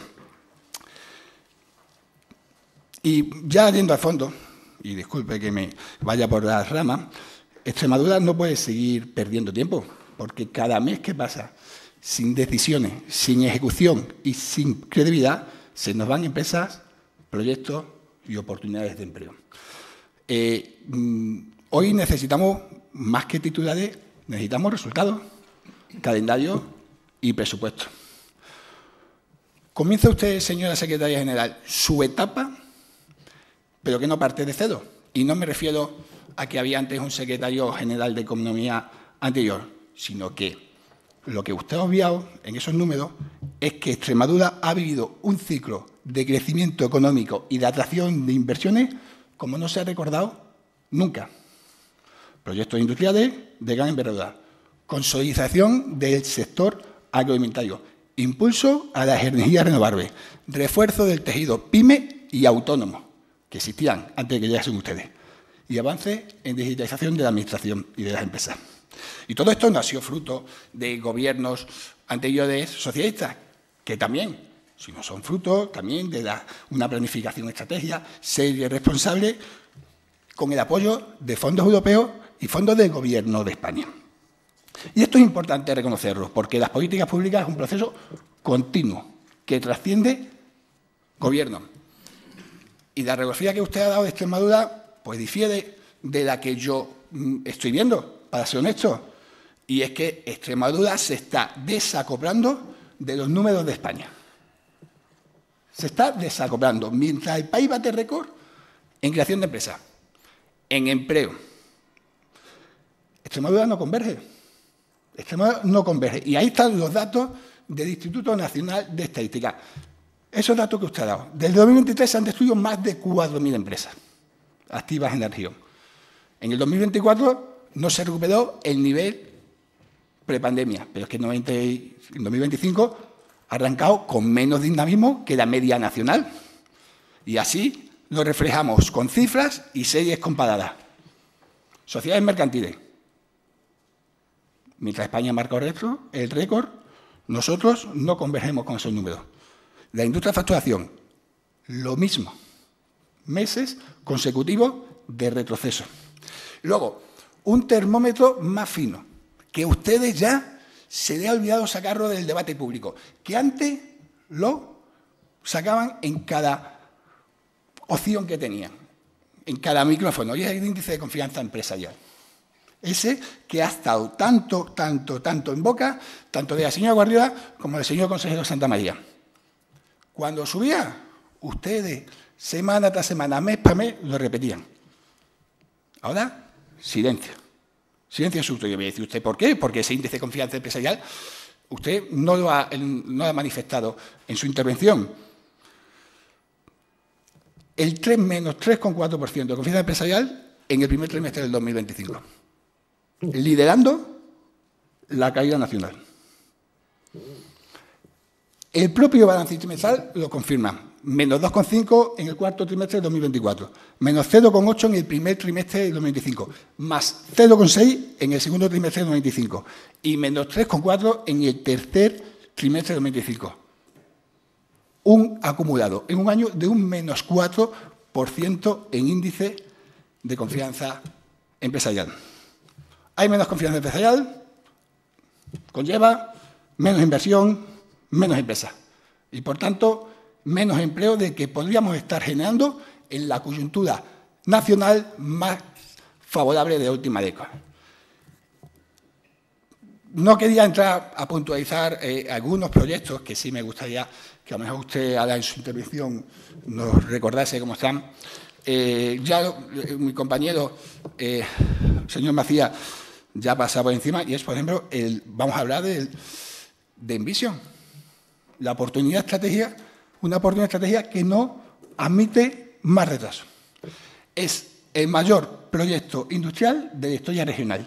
[SPEAKER 5] Y ya yendo al fondo, y disculpe que me vaya por las ramas, Extremadura no puede seguir perdiendo tiempo, porque cada mes que pasa sin decisiones, sin ejecución y sin credibilidad, se nos van empresas, proyectos y oportunidades de empleo. Hoy necesitamos, más que titulares, necesitamos resultados, calendario y presupuesto. Comienza usted, señora secretaria general, su etapa, pero que no parte de cero. Y no me refiero a que había antes un secretario general de Economía anterior, sino que lo que usted ha obviado en esos números es que Extremadura ha vivido un ciclo de crecimiento económico y de atracción de inversiones como no se ha recordado nunca. Proyectos industriales de gran envergadura, consolidación del sector agroalimentario, impulso a las energías renovables, refuerzo del tejido pyme y autónomo, que existían antes de que llegasen ustedes, y avance en digitalización de la administración y de las empresas. Y todo esto no ha sido fruto de gobiernos anteriores socialistas, que también, si no son fruto, también de una planificación estratégica seria y responsable, con el apoyo de fondos europeos y fondos del Gobierno de España. Y esto es importante reconocerlo, porque las políticas públicas es un proceso continuo que trasciende gobierno. Y la radiografía que usted ha dado de Extremadura pues difiere de la que yo estoy viendo, para ser honesto. Y es que Extremadura se está desacoplando de los números de España. Se está desacoplando. Mientras el país bate récord en creación de empresas, en empleo, Extremadura no converge. Extremadura no converge. Y ahí están los datos del Instituto Nacional de Estadística. Esos datos que usted ha dado. Desde 2023 se han destruido más de 4.000 empresas activas en la región. En el 2024 no se recuperó el nivel prepandemia, pero es que en 2025 ha arrancado con menos dinamismo que la media nacional. Y así lo reflejamos con cifras y series comparadas. Sociedades mercantiles. Mientras España marca el récord, nosotros no convergemos con esos números. La industria de facturación, lo mismo. Meses consecutivos de retroceso. Luego, un termómetro más fino, que ustedes ya se les ha olvidado sacarlo del debate público, que antes lo sacaban en cada opción que tenían, en cada micrófono, y es el índice de confianza empresarial. Ese que ha estado tanto en boca, tanto de la señora Guardiola como del señor consejero Santamaría. Cuando subía, ustedes, semana tras semana, mes para mes, lo repetían. Ahora, silencio. Silencio absoluto. Yo voy a decir, ¿usted por qué? Porque ese índice de confianza empresarial, usted no lo ha manifestado en su intervención. El menos 3,4% de confianza empresarial en el primer trimestre del 2025. Liderando la caída nacional. El propio balance trimestral lo confirma. Menos 2,5 en el cuarto trimestre del 2024. Menos 0,8 en el primer trimestre del 2025. Más 0,6 en el segundo trimestre del 2025. Y menos 3,4 en el tercer trimestre del 2025. Un acumulado en un año de un menos 4% en índice de confianza empresarial. Hay menos confianza empresarial, conlleva menos inversión, menos empresas. Y, por tanto, menos empleo del que podríamos estar generando en la coyuntura nacional más favorable de la última década. No quería entrar a puntualizar algunos proyectos que sí me gustaría que a lo mejor usted ahora en su intervención nos recordase cómo están. Mi compañero, señor Macías, ya pasaba por encima, y es, por ejemplo, vamos a hablar de Envision, la oportunidad estratégica, una oportunidad estratégica que no admite más retraso. Es el mayor proyecto industrial de la historia regional.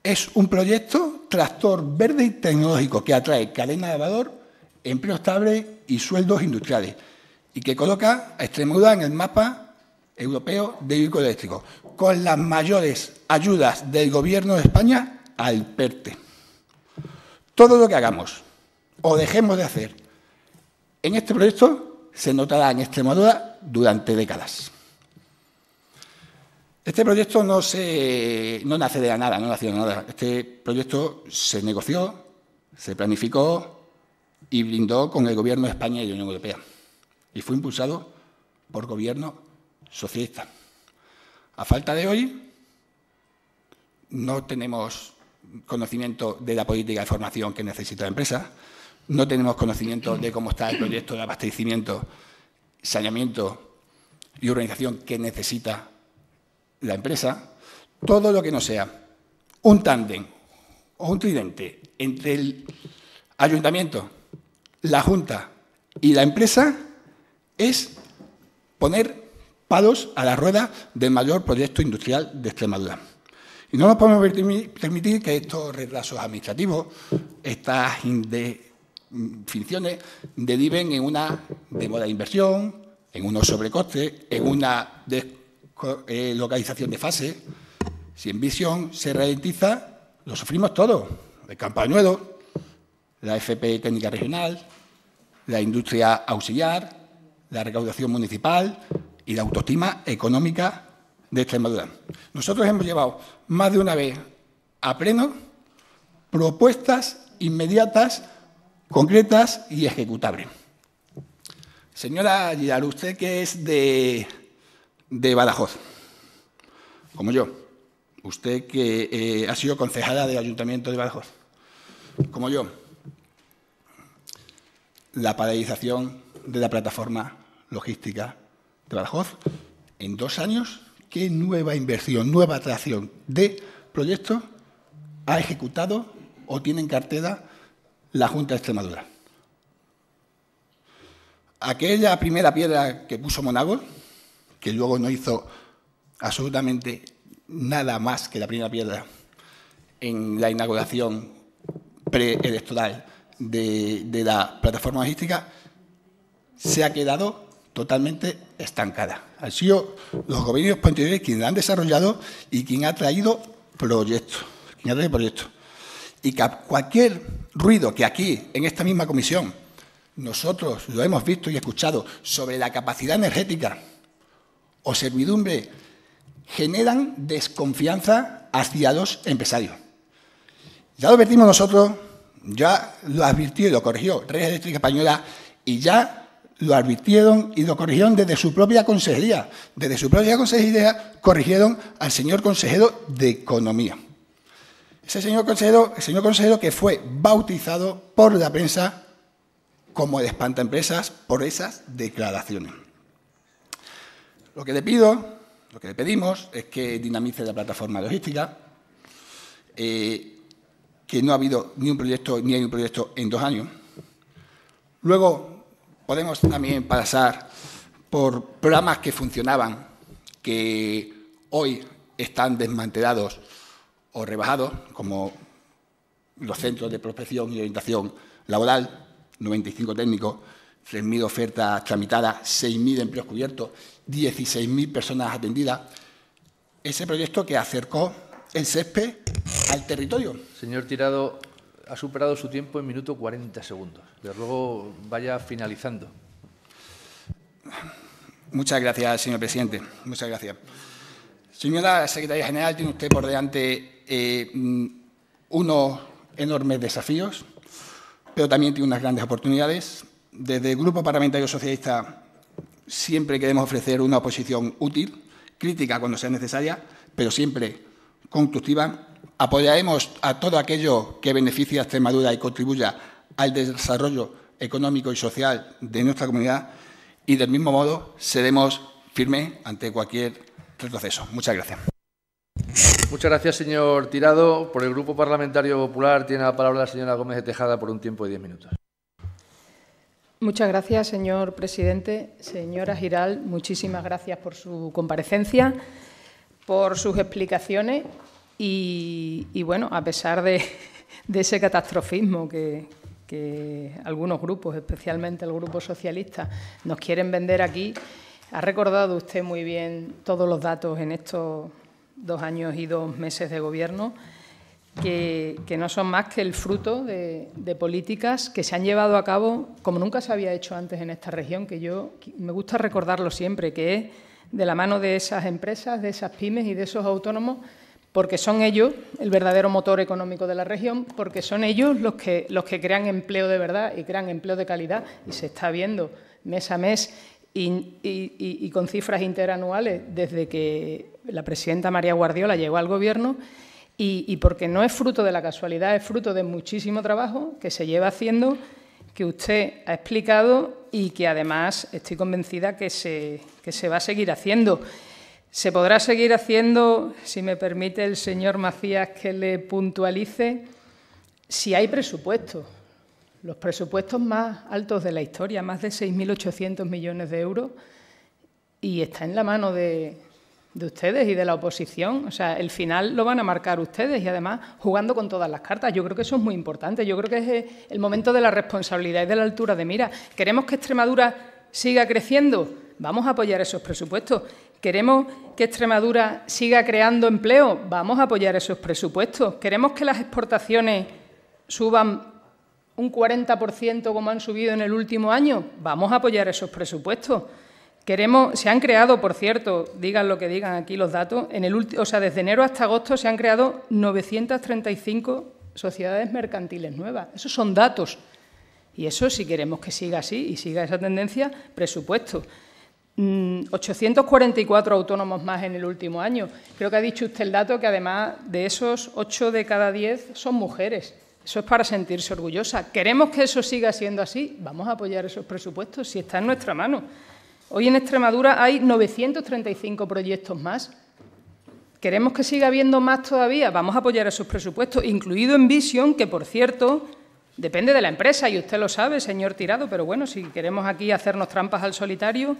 [SPEAKER 5] Es un proyecto tractor verde y tecnológico que atrae cadena de valor, empleo estable y sueldos industriales, y que coloca a Extremadura en el mapa europeo de vehículos eléctricos, con las mayores ayudas del Gobierno de España al PERTE. Todo lo que hagamos o dejemos de hacer en este proyecto se notará en Extremadura durante décadas. Este proyecto no nace de la nada, no nació de nada. Este proyecto se negoció, se planificó y blindó con el Gobierno de España y la Unión Europea. Y fue impulsado por gobiernos socialistas. A falta de hoy, no tenemos conocimiento de la política de formación que necesita la empresa, no tenemos conocimiento de cómo está el proyecto de abastecimiento, saneamiento y urbanización que necesita la empresa. Todo lo que no sea un tándem o un tridente entre el ayuntamiento, la Junta y la empresa es poner palos a la rueda del mayor proyecto industrial de Extremadura. Y no nos podemos permitir que estos retrasos administrativos, estas indefiniciones, deriven en una demora de inversión, en unos sobrecostes, en una deslocalización de fase. Si Envision se ralentiza, lo sufrimos todos. El Campañuelo, la FP técnica regional, la industria auxiliar, la recaudación municipal y la autoestima económica de Extremadura. Nosotros hemos llevado más de una vez a pleno propuestas inmediatas, concretas y ejecutables. Señora Giralt, usted que es de Badajoz, como yo, usted que ha sido concejala del Ayuntamiento de Badajoz, como yo, la paralización de la plataforma logística de Badajoz en 2 años, ¿qué nueva inversión, nueva atracción de proyectos ha ejecutado o tiene en cartera la Junta de Extremadura? Aquella primera piedra que puso Monagas, que luego no hizo absolutamente nada más que la primera piedra en la inauguración preelectoral de la plataforma logística, se ha quedado totalmente estancada. Han sido los gobiernos posteriores quienes la han desarrollado y quien ha traído proyectos. Y cualquier ruido que aquí, en esta misma comisión, nosotros lo hemos visto y escuchado sobre la capacidad energética o servidumbre, generan desconfianza hacia los empresarios. Ya lo advertimos nosotros, ya lo advirtió y lo corrigió Red Eléctrica Española y ya lo advirtieron y lo corrigieron desde su propia consejería. Desde su propia consejería corrigieron al señor consejero de Economía. Ese señor consejero que fue bautizado por la prensa como el espantaempresas por esas declaraciones. Lo que le pedimos es que dinamice la plataforma logística, que no ha habido ni hay un proyecto en 2 años. Luego podemos también pasar por programas que funcionaban, que hoy están desmantelados o rebajados, como los centros de prospección y orientación laboral, 95 técnicos, 3.000 ofertas tramitadas, 6.000 empleos cubiertos, 16.000 personas atendidas. Ese proyecto que acercó el césped al territorio.
[SPEAKER 1] Señor Tirado, ha superado su tiempo en minuto 40 segundos. Le ruego vaya finalizando.
[SPEAKER 5] Muchas gracias, señor presidente. Muchas gracias. Señora secretaria general, tiene usted por delante unos enormes desafíos, pero también tiene unas grandes oportunidades. Desde el Grupo Parlamentario Socialista siempre queremos ofrecer una oposición útil, crítica cuando sea necesaria, pero siempre constructiva. Apoyaremos a todo aquello que beneficie a Extremadura y contribuya al desarrollo económico y social de nuestra comunidad y, del mismo modo, seremos firmes ante cualquier retroceso. Muchas gracias.
[SPEAKER 1] Muchas gracias, señor Tirado. Por el Grupo Parlamentario Popular tiene la palabra la señora Gómez de Tejada por un tiempo de 10 minutos.
[SPEAKER 2] Muchas gracias, señor presidente. Señora Giralt, muchísimas gracias por su comparecencia, por sus explicaciones y bueno, a pesar de ese catastrofismo que algunos grupos, especialmente el Grupo Socialista, nos quieren vender aquí, ha recordado usted muy bien todos los datos en estos 2 años y 2 meses de gobierno, que no son más que el fruto de políticas que se han llevado a cabo como nunca se había hecho antes en esta región, que yo me gusta recordarlo siempre, que es de la mano de esas empresas, de esas pymes y de esos autónomos, porque son ellos el verdadero motor económico de la región, porque son ellos los que crean empleo de verdad y crean empleo de calidad, y se está viendo mes a mes y con cifras interanuales desde que la presidenta María Guardiola llegó al Gobierno, y porque no es fruto de la casualidad, es fruto de muchísimo trabajo que se lleva haciendo, que usted ha explicado y que además estoy convencida que se va a seguir haciendo. Se podrá seguir haciendo, si me permite el señor Macías que le puntualice, si hay presupuestos. Los presupuestos más altos de la historia, más de 6.800 millones de euros, y está en la mano de ustedes y de la oposición. O sea, el final lo van a marcar ustedes y además jugando con todas las cartas. Yo creo que eso es muy importante. Yo creo que es el momento de la responsabilidad y de la altura de mira. ¿Queremos que Extremadura siga creciendo? Vamos a apoyar esos presupuestos. ¿Queremos que Extremadura siga creando empleo? Vamos a apoyar esos presupuestos. ¿Queremos que las exportaciones suban un 40% como han subido en el último año? Vamos a apoyar esos presupuestos. Se han creado, por cierto, digan lo que digan aquí los datos, desde enero hasta agosto se han creado 935
[SPEAKER 6] sociedades mercantiles nuevas. Esos son datos. Y eso, si queremos que siga así y siga esa tendencia, presupuesto. 844 autónomos más en el último año. Creo que ha dicho usted el dato que, además de esos, 8 de cada 10 son mujeres. Eso es para sentirse orgullosa. ¿Queremos que eso siga siendo así? Vamos a apoyar esos presupuestos, si está en nuestra mano. Hoy en Extremadura hay 935 proyectos más. ¿Queremos que siga habiendo más todavía? Vamos a apoyar esos presupuestos, incluido Envision, que, por cierto, depende de la empresa, y usted lo sabe, señor Tirado, pero bueno, si queremos aquí hacernos trampas al solitario,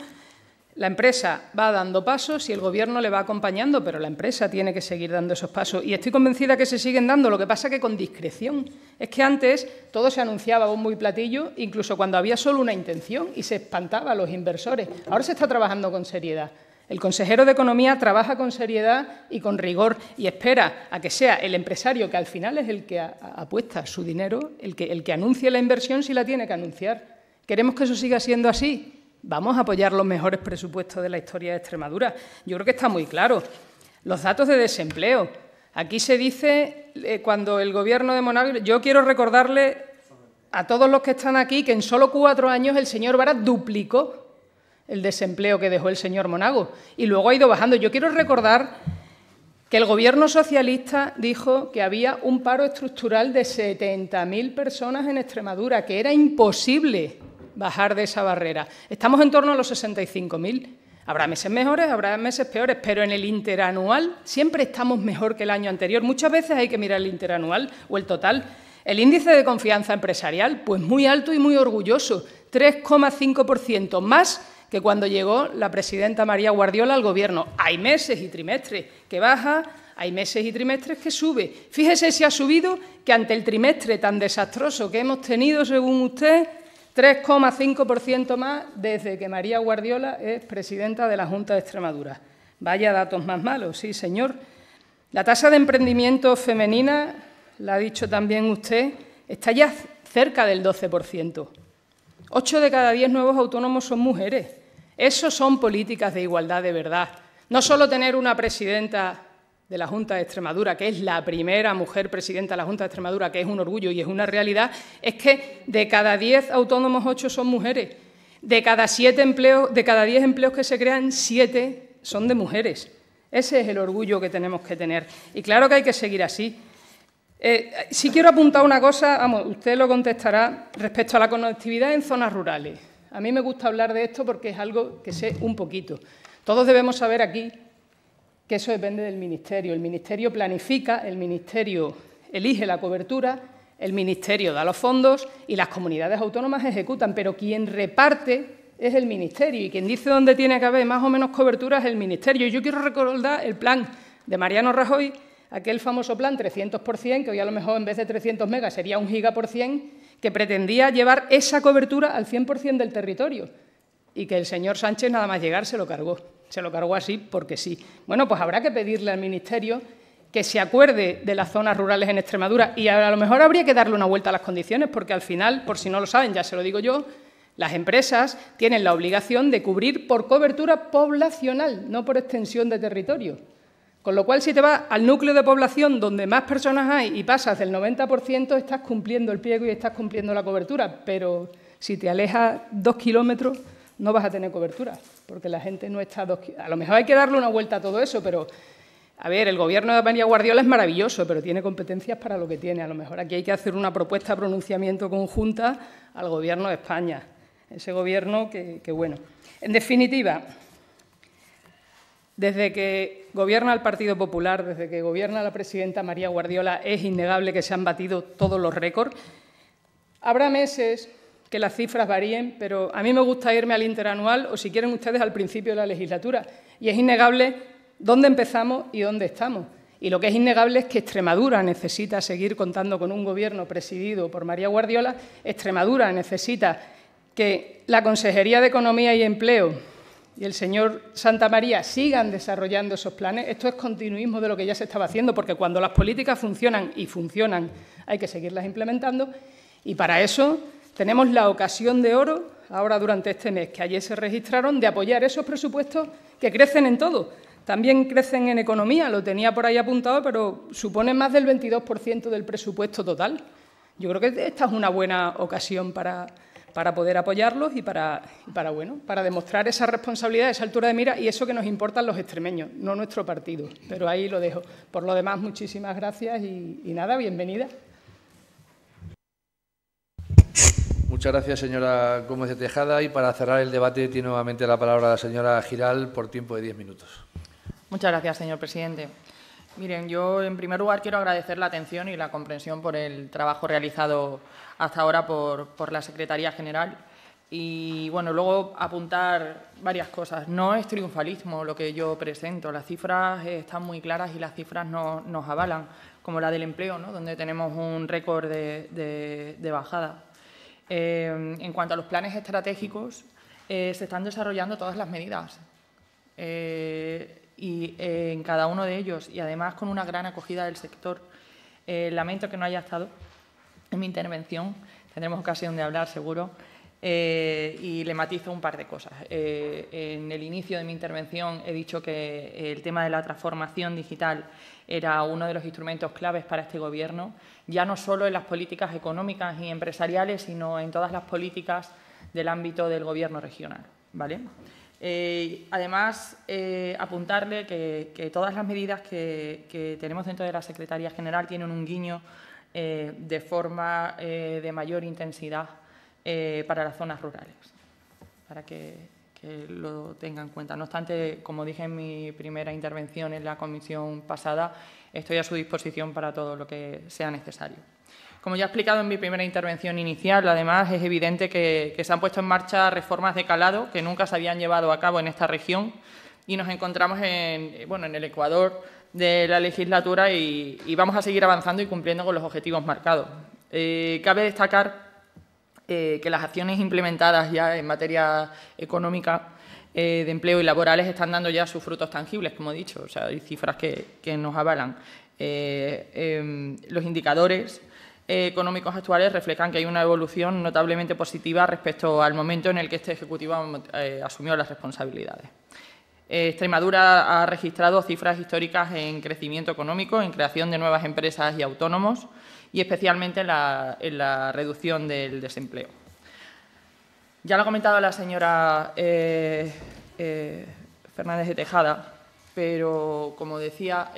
[SPEAKER 6] la empresa va dando pasos y el Gobierno le va acompañando, pero la empresa tiene que seguir dando esos pasos. Y estoy convencida que se siguen dando, lo que pasa que con discreción. Es que antes todo se anunciaba a bombo y platillo, incluso cuando había solo una intención, y se espantaba a los inversores. Ahora se está trabajando con seriedad. El consejero de Economía trabaja con seriedad y con rigor y espera a que sea el empresario, que al final es el que apuesta su dinero, el que anuncie la inversión si la tiene que anunciar. ¿Queremos que eso siga siendo así? Vamos a apoyar los mejores presupuestos de la historia de Extremadura. Yo creo que está muy claro. Los datos de desempleo. Aquí se dice, cuando el Gobierno de Monago... Yo quiero recordarle a todos los que están aquí que en solo 4 años el señor Vara duplicó el desempleo que dejó el señor Monago y luego ha ido bajando. Yo quiero recordar que el Gobierno socialista dijo que había un paro estructural de 70.000 personas en Extremadura, que era imposible bajar de esa barrera. Estamos en torno a los 65.000. Habrá meses mejores, habrá meses peores, pero en el interanual siempre estamos mejor que el año anterior. Muchas veces hay que mirar el interanual o el total. El índice de confianza empresarial, pues muy alto y muy orgulloso, 3,5% más que cuando llegó la presidenta María Guardiola al Gobierno. Hay meses y trimestres que baja, hay meses y trimestres que sube. Fíjese si ha subido, que ante el trimestre tan desastroso que hemos tenido, según usted, 3,5% más desde que María Guardiola es presidenta de la Junta de Extremadura. Vaya datos más malos, sí, señor. La tasa de emprendimiento femenina, la ha dicho también usted, está ya cerca del 12%. 8 de cada 10 nuevos autónomos son mujeres. Eso son políticas de igualdad de verdad. No solo tener una presidenta de la Junta de Extremadura, que es la primera mujer presidenta de la Junta de Extremadura, que es un orgullo y es una realidad, es que de cada 10 autónomos, 8 son mujeres. De cada 10 empleos que se crean, 7 son de mujeres. Ese es el orgullo que tenemos que tener. Y claro que hay que seguir así. Sí quiero apuntar una cosa, vamos, usted lo contestará, respecto a la conectividad en zonas rurales. A mí me gusta hablar de esto porque es algo que sé un poquito. Todos debemos saber aquí que eso depende del Ministerio. El Ministerio planifica, el Ministerio elige la cobertura, el Ministerio da los fondos y las comunidades autónomas ejecutan, pero quien reparte es el Ministerio y quien dice dónde tiene que haber más o menos cobertura es el Ministerio. Y yo quiero recordar el plan de Mariano Rajoy, aquel famoso plan 300%, que hoy a lo mejor en vez de 300 megas sería 1 giga por 100, que pretendía llevar esa cobertura al 100% del territorio y que el señor Sánchez nada más llegar se lo cargó. Se lo cargó así porque sí. Bueno, pues habrá que pedirle al Ministerio que se acuerde de las zonas rurales en Extremadura y a lo mejor habría que darle una vuelta a las condiciones porque al final, por si no lo saben, ya se lo digo yo, las empresas tienen la obligación de cubrir por cobertura poblacional, no por extensión de territorio. Con lo cual, si te vas al núcleo de población donde más personas hay y pasas del 90%, estás cumpliendo el pliego y estás cumpliendo la cobertura. Pero si te alejas 2 kilómetros, no vas a tener cobertura, porque la gente no está a 2 kilómetros. A lo mejor hay que darle una vuelta a todo eso, pero, a ver, el Gobierno de María Guardiola es maravilloso, pero tiene competencias para lo que tiene. A lo mejor aquí hay que hacer una propuesta de pronunciamiento conjunta al Gobierno de España. Ese Gobierno que bueno. En definitiva, desde que gobierna el Partido Popular, desde que gobierna la presidenta María Guardiola, es innegable que se han batido todos los récords. Habrá meses que las cifras varíen, pero a mí me gusta irme al interanual o, si quieren ustedes, al principio de la legislatura. Y es innegable dónde empezamos y dónde estamos. Y lo que es innegable es que Extremadura necesita seguir contando con un Gobierno presidido por María Guardiola. Extremadura necesita que la Consejería de Economía y Empleo y el señor Santamaría sigan desarrollando esos planes. Esto es continuismo de lo que ya se estaba haciendo, porque cuando las políticas funcionan, y funcionan, hay que seguirlas implementando. Y para eso tenemos la ocasión de oro, ahora durante este mes, que ayer se registraron, de apoyar esos presupuestos que crecen en todo. también crecen en economía, lo tenía por ahí apuntado, pero suponen más del 22% del presupuesto total. Yo creo que esta es una buena ocasión para poder apoyarlos y para demostrar esa responsabilidad, esa altura de mira y eso que nos importan los extremeños, no nuestro partido. Pero ahí lo dejo. Por lo demás, muchísimas gracias y nada, bienvenida.
[SPEAKER 1] Muchas gracias, señora Gómez de Tejada. Y para cerrar el debate tiene nuevamente la palabra la señora Giral por tiempo de 10 minutos.
[SPEAKER 2] Muchas gracias, señor presidente. Miren, yo en primer lugar quiero agradecer la atención y la comprensión por el trabajo realizado hasta ahora por la Secretaría General y, bueno, luego apuntar varias cosas. No es triunfalismo lo que yo presento, las cifras están muy claras y las cifras nos avalan, como la del empleo, ¿no?, donde tenemos un récord de bajada. En cuanto a los planes estratégicos, se están desarrollando todas las medidas. Y en cada uno de ellos, y además con una gran acogida del sector. Lamento que no haya estado en mi intervención, tendremos ocasión de hablar seguro, y le matizo un par de cosas. En el inicio de mi intervención he dicho que el tema de la transformación digital era uno de los instrumentos claves para este Gobierno, ya no solo en las políticas económicas y empresariales, sino en todas las políticas del ámbito del Gobierno regional, ¿vale? Además, apuntarle que todas las medidas que tenemos dentro de la Secretaría General tienen un guiño de forma de mayor intensidad para las zonas rurales, para que lo tengan en cuenta. No obstante, como dije en mi primera intervención en la comisión pasada, estoy a su disposición para todo lo que sea necesario. Como ya he explicado en mi primera intervención inicial, además, es evidente que se han puesto en marcha reformas de calado que nunca se habían llevado a cabo en esta región y nos encontramos en el Ecuador de la legislatura y vamos a seguir avanzando y cumpliendo con los objetivos marcados. Cabe destacar que las acciones implementadas ya en materia económica de empleo y laborales están dando ya sus frutos tangibles, como he dicho. O sea, hay cifras que nos avalan. Los indicadores económicos actuales reflejan que hay una evolución notablemente positiva respecto al momento en el que este Ejecutivo asumió las responsabilidades. Extremadura ha registrado cifras históricas en crecimiento económico, en creación de nuevas empresas y autónomos y especialmente en la reducción del desempleo. Ya lo ha comentado la señora Fernández de Tejada, pero como decía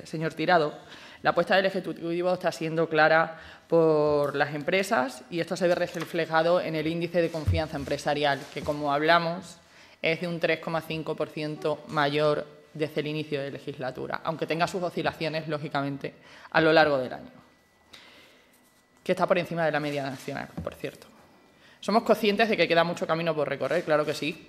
[SPEAKER 2] señor Tirado, la apuesta del Ejecutivo está siendo clara por las empresas y esto se ve reflejado en el índice de confianza empresarial, que, como hablamos, es de un 3,5% mayor desde el inicio de legislatura, aunque tenga sus oscilaciones, lógicamente, a lo largo del año, que está por encima de la media nacional, por cierto. Somos conscientes de que queda mucho camino por recorrer, claro que sí,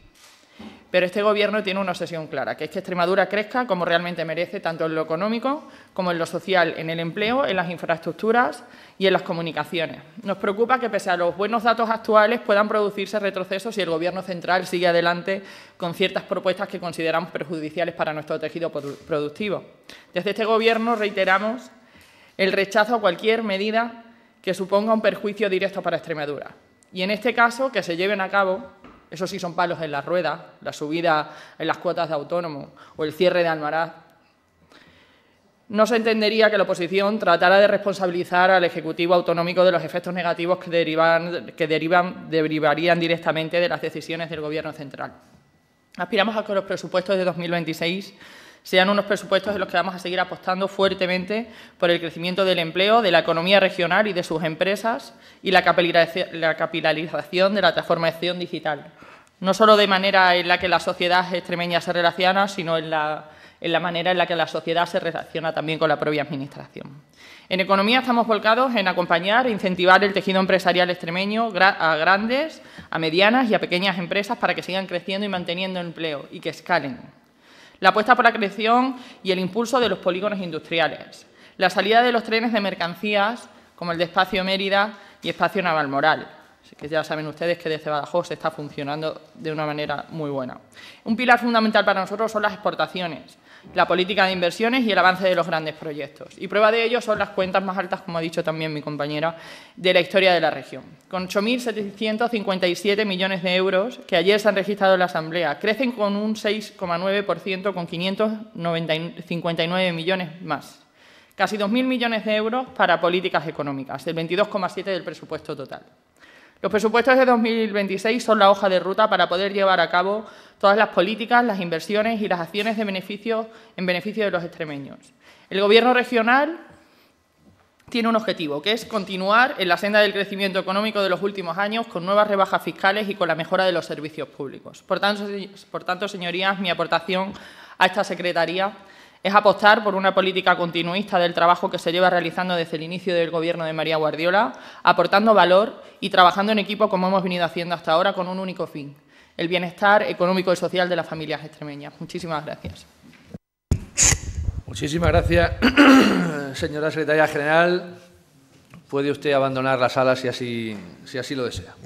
[SPEAKER 2] pero este Gobierno tiene una obsesión clara, que es que Extremadura crezca como realmente merece, tanto en lo económico como en lo social, en el empleo, en las infraestructuras y en las comunicaciones. Nos preocupa que, pese a los buenos datos actuales, puedan producirse retrocesos si el Gobierno central sigue adelante con ciertas propuestas que consideramos perjudiciales para nuestro tejido productivo. Desde este Gobierno reiteramos el rechazo a cualquier medida que suponga un perjuicio directo para Extremadura. Y en este caso, que se lleven a cabo, eso sí son palos en la rueda, la subida en las cuotas de autónomo o el cierre de Almaraz. No se entendería que la oposición tratara de responsabilizar al Ejecutivo autonómico de los efectos negativos que derivarían directamente de las decisiones del Gobierno central. Aspiramos a que los presupuestos de 2026 sean unos presupuestos en los que vamos a seguir apostando fuertemente por el crecimiento del empleo, de la economía regional y de sus empresas y la capilarización de la transformación digital. No solo de manera en la que la sociedad extremeña se relaciona, sino en la manera en la que la sociedad se relaciona también con la propia Administración. En economía estamos volcados en acompañar e incentivar el tejido empresarial extremeño a grandes, a medianas y a pequeñas empresas para que sigan creciendo y manteniendo empleo y que escalen. La apuesta por la creación y el impulso de los polígonos industriales. La salida de los trenes de mercancías, como el de Espacio Mérida y Espacio Navalmoral, que ya saben ustedes que desde Badajoz está funcionando de una manera muy buena. Un pilar fundamental para nosotros son las exportaciones. la política de inversiones y el avance de los grandes proyectos. Y prueba de ello son las cuentas más altas, como ha dicho también mi compañera, de la historia de la región. Con 8.757 millones de euros que ayer se han registrado en la Asamblea, crecen con un 6,9% con 559 millones más. Casi 2.000 millones de euros para políticas económicas, el 22,7% del presupuesto total. Los presupuestos de 2026 son la hoja de ruta para poder llevar a cabo todas las políticas, las inversiones y las acciones en beneficio de los extremeños. El Gobierno regional tiene un objetivo, que es continuar en la senda del crecimiento económico de los últimos años con nuevas rebajas fiscales y con la mejora de los servicios públicos. Por tanto, señorías, mi aportación a esta Secretaría es apostar por una política continuista del trabajo que se lleva realizando desde el inicio del Gobierno de María Guardiola, aportando valor y trabajando en equipo como hemos venido haciendo hasta ahora con un único fin, el bienestar económico y social de las familias extremeñas. Muchísimas gracias.
[SPEAKER 1] Muchísimas gracias, señora secretaria general. Puede usted abandonar la sala si así lo desea.